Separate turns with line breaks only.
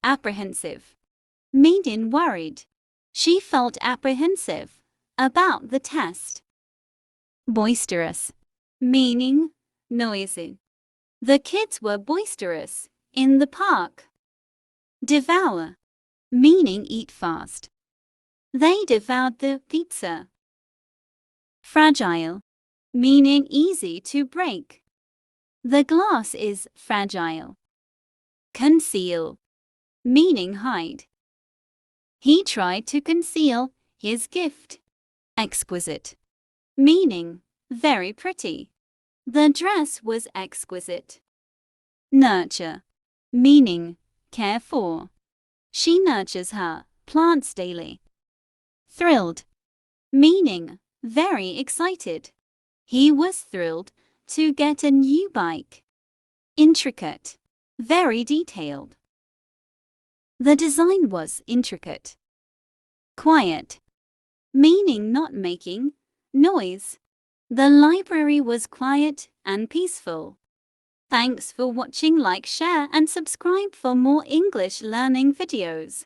Apprehensive, meaning worried. She felt apprehensive about the test. Boisterous, meaning noisy. The kids were boisterous in the park. Devour, meaning eat fast. They devoured the pizza. Fragile, meaning easy to break. The glass is fragile. Conceal, meaning hide. He tried to conceal his gift. Exquisite, meaning very pretty. The dress was exquisite. Nurture, meaning care for. She nurtures her plants daily. Thrilled, meaning very excited. He was thrilled to get a new bike. Intricate, very detailed. The design was intricate. Quiet, meaning not making noise. The library was quiet and peaceful. Thanks for watching. Like, share and subscribe for more English learning videos.